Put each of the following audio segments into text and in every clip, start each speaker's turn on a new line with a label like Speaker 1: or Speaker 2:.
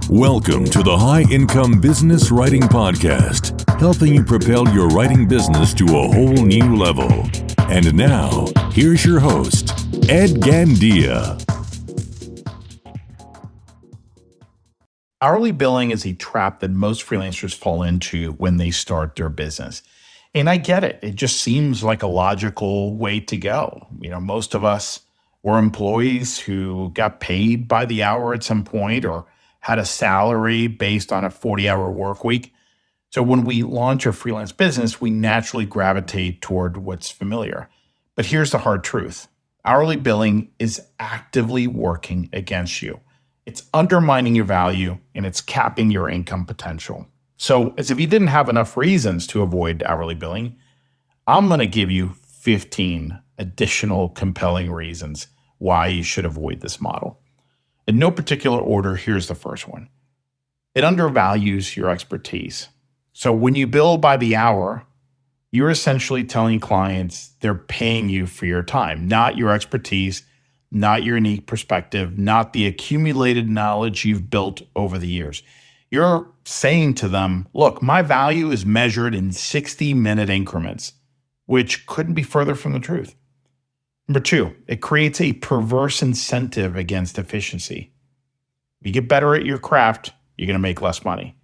Speaker 1: Welcome to the High Income Business Writing Podcast, helping you propel your writing business to a whole new level. And now, here's your host, Ed Gandia.
Speaker 2: Hourly billing is a trap that most freelancers fall into when they start their business. And I get it. It just seems like a logical way to go. Most of us were employees who got paid by the hour at some point or had a salary based on a 40-hour work week. So when we launch a freelance business, we naturally gravitate toward what's familiar. But here's the hard truth. Hourly billing is actively working against you. It's undermining your value and it's capping your income potential. So as if you didn't have enough reasons to avoid hourly billing, I'm going to give you 15 additional compelling reasons why you should avoid this model. In no particular order, here's the first one. It undervalues your expertise. So when you bill by the hour, you're essentially telling clients they're paying you for your time, not your expertise, not your unique perspective, not the accumulated knowledge you've built over the years. You're saying to them, look, my value is measured in 60-minute increments, which couldn't be further from the truth. Number two, it creates a perverse incentive against efficiency. If you get better at your craft, you're going to make less money.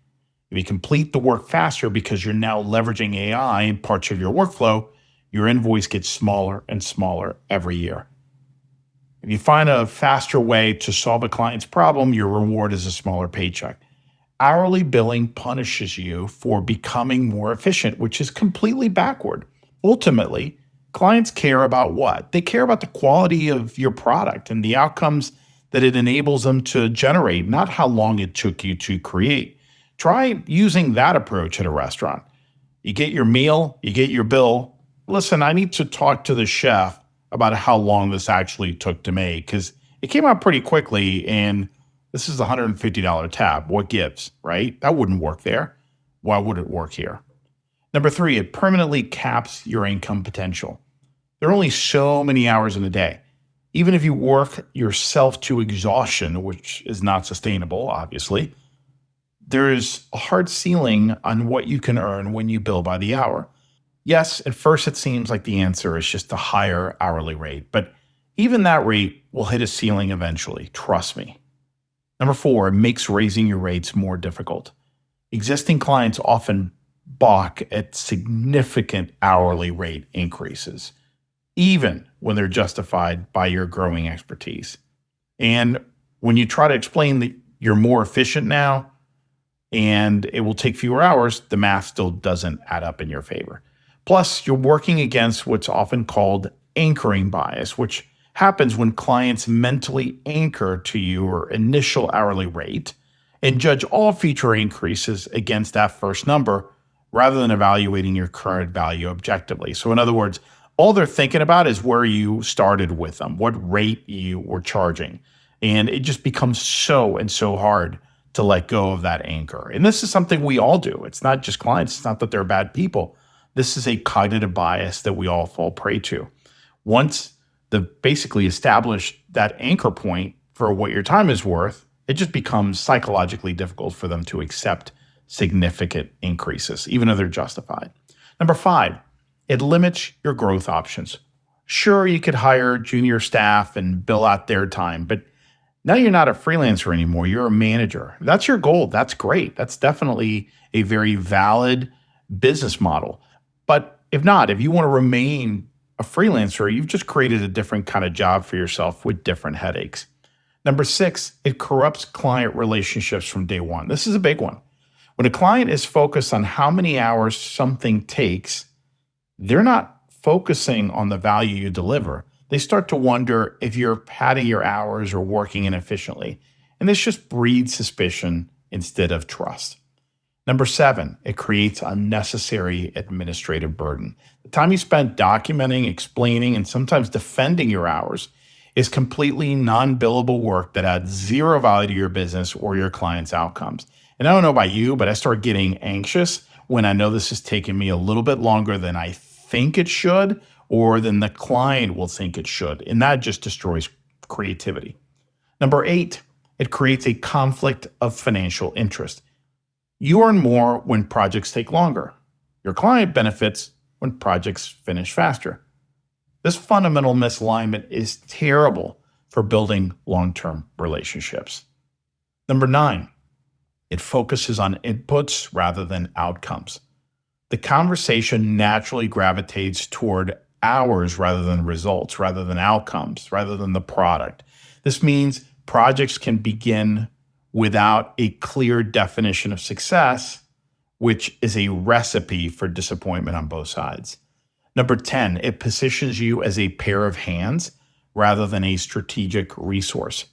Speaker 2: If you complete the work faster because you're now leveraging AI in parts of your workflow, your invoice gets smaller and smaller every year. If you find a faster way to solve a client's problem, your reward is a smaller paycheck. Hourly billing punishes you for becoming more efficient, which is completely backward. Ultimately, clients care about what? They care about the quality of your product and the outcomes that it enables them to generate, not how long it took you to create. Try using that approach at a restaurant. You get your meal, you get your bill. Listen, I need to talk to the chef about how long this actually took to make because it came out pretty quickly and this is a $150 tab. What gives, right? That wouldn't work there. Why would it work here? Number three, it permanently caps your income potential. There are only so many hours in a day. Even if you work yourself to exhaustion, which is not sustainable, obviously, there is a hard ceiling on what you can earn when you bill by the hour. Yes, at first it seems like the answer is just a higher hourly rate, but even that rate will hit a ceiling eventually, trust me. Number four, it makes raising your rates more difficult. Existing clients often balk at significant hourly rate increases, even when they're justified by your growing expertise. And when you try to explain that you're more efficient now and it will take fewer hours, the math still doesn't add up in your favor. Plus, you're working against what's often called anchoring bias, which happens when clients mentally anchor to your initial hourly rate and judge all future increases against that first number rather than evaluating your current value objectively. So in other words, all they're thinking about is where you started with them, what rate you were charging. And it just becomes so hard to let go of that anchor. And this is something we all do. It's not just clients. It's not that they're bad people. This is a cognitive bias that we all fall prey to. Once they've basically established that anchor point for what your time is worth, it just becomes psychologically difficult for them to accept significant increases, even though they're justified. Number five, it limits your growth options. Sure, you could hire junior staff and bill out their time, but now you're not a freelancer anymore. You're a manager. If that's your goal. That's great. That's definitely a very valid business model. But if not, if you want to remain a freelancer, you've just created a different kind of job for yourself with different headaches. Number six, it corrupts client relationships from day one. This is a big one. When a client is focused on how many hours something takes, they're not focusing on the value you deliver. They start to wonder if you're padding your hours or working inefficiently. And this just breeds suspicion instead of trust. Number seven, it creates unnecessary administrative burden. The time you spend documenting, explaining, and sometimes defending your hours is completely non-billable work that adds zero value to your business or your clients' outcomes. And I don't know about you, but I start getting anxious when I know this is taking me a little bit longer than I think it should or than the client will think it should. And that just destroys creativity. Number eight, It creates a conflict of financial interest. You earn more when projects take longer. Your client benefits when projects finish faster. This fundamental misalignment is terrible for building long-term relationships. Number 9, it focuses on inputs rather than outcomes. The conversation naturally gravitates toward hours rather than results, rather than outcomes, rather than the product. This means projects can begin without a clear definition of success, which is a recipe for disappointment on both sides. Number 10, it positions you as a pair of hands rather than a strategic resource.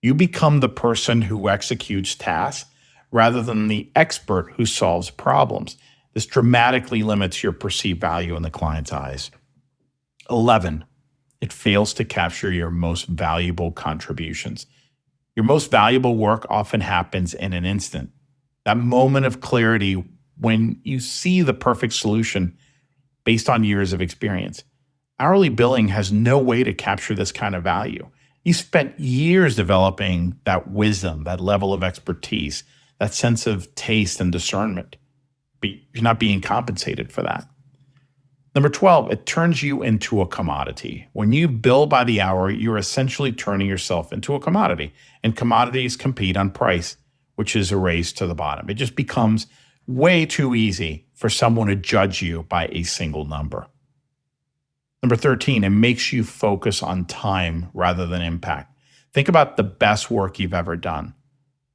Speaker 2: You become the person who executes tasks rather than the expert who solves problems. This dramatically limits your perceived value in the client's eyes. 11, it fails to capture your most valuable contributions. Your most valuable work often happens in an instant. That moment of clarity when you see the perfect solution based on years of experience. Hourly billing has no way to capture this kind of value. You spent years developing that wisdom, that level of expertise, that sense of taste and discernment. But you're not being compensated for that. Number 12, it turns you into a commodity. When you bill by the hour, you're essentially turning yourself into a commodity. And commodities compete on price, which is a race to the bottom. It just becomes way too easy for someone to judge you by a single number. Number 13, it makes you focus on time rather than impact. Think about the best work you've ever done.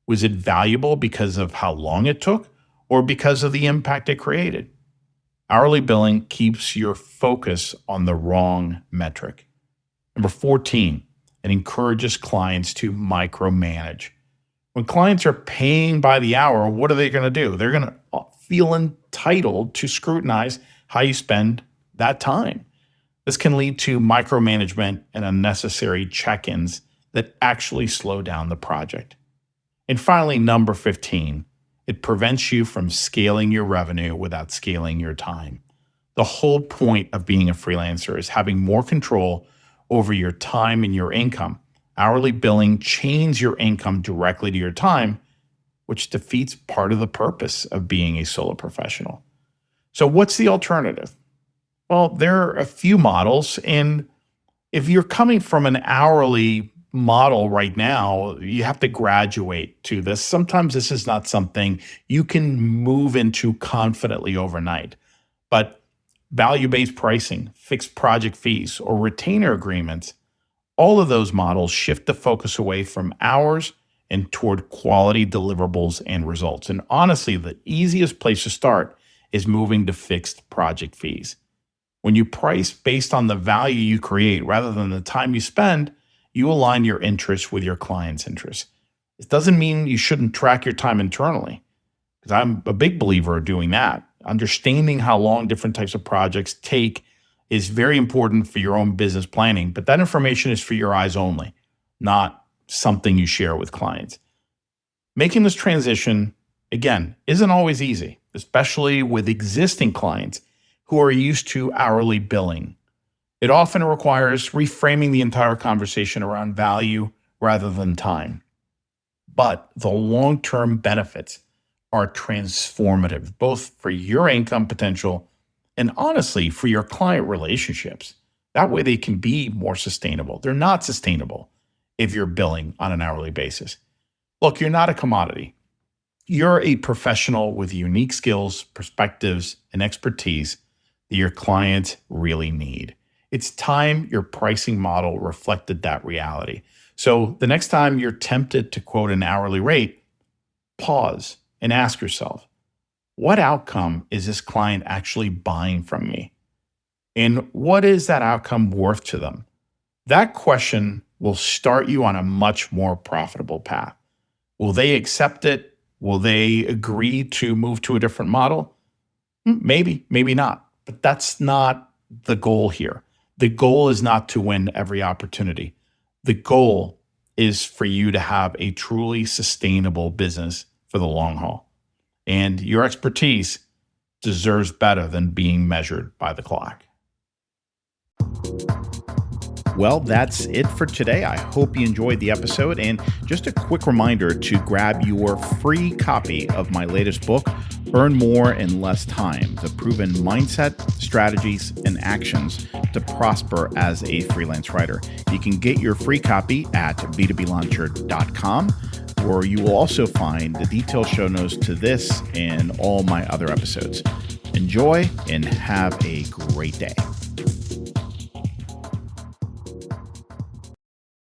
Speaker 2: Was it valuable because of how long it took or because of the impact it created? Hourly billing keeps your focus on the wrong metric. Number 14, it encourages clients to micromanage. When clients are paying by the hour, what are they going to do? They're going to feel entitled to scrutinize how you spend that time. This can lead to micromanagement and unnecessary check-ins that actually slow down the project. And finally, number 15, it prevents you from scaling your revenue without scaling your time. The whole point of being a freelancer is having more control over your time and your income. Hourly billing chains your income directly to your time, which defeats part of the purpose of being a solo professional. So what's the alternative? Well, there are a few models, and if you're coming from an hourly model right now, you have to graduate to this. Sometimes this is not something you can move into confidently overnight, but value-based pricing, fixed project fees, or retainer agreements, all of those models shift the focus away from hours and toward quality deliverables and results. And honestly, the easiest place to start is moving to fixed project fees. When you price based on the value you create rather than the time you spend, you align your interests with your client's interests. It doesn't mean you shouldn't track your time internally, because I'm a big believer of doing that. Understanding how long different types of projects take is very important for your own business planning, but that information is for your eyes only, not something you share with clients. Making this transition, again, isn't always easy, especially with existing clients who are used to hourly billing. It often requires reframing the entire conversation around value rather than time. But the long-term benefits are transformative, both for your income potential and honestly for your client relationships. That way they can be more sustainable. They're not sustainable if you're billing on an hourly basis. Look, you're not a commodity. You're a professional with unique skills, perspectives, and expertise that your clients really need. It's time your pricing model reflected that reality. So the next time you're tempted to quote an hourly rate, pause and ask yourself, what outcome is this client actually buying from me? And what is that outcome worth to them? That question will start you on a much more profitable path. Will they accept it? Will they agree to move to a different model? Maybe, maybe not. But that's not the goal here. The goal is not to win every opportunity. The goal is for you to have a truly sustainable business for the long haul. And your expertise deserves better than being measured by the clock.
Speaker 3: Well, that's it for today. I hope you enjoyed the episode. And just a quick reminder to grab your free copy of my latest book, Earn More in Less Time: The Proven Mindset, Strategies, and Actions to Prosper as a Freelance Writer. You can get your free copy at b2blauncher.com, where you will also find the detailed show notes to this and all my other episodes. Enjoy and have a great day.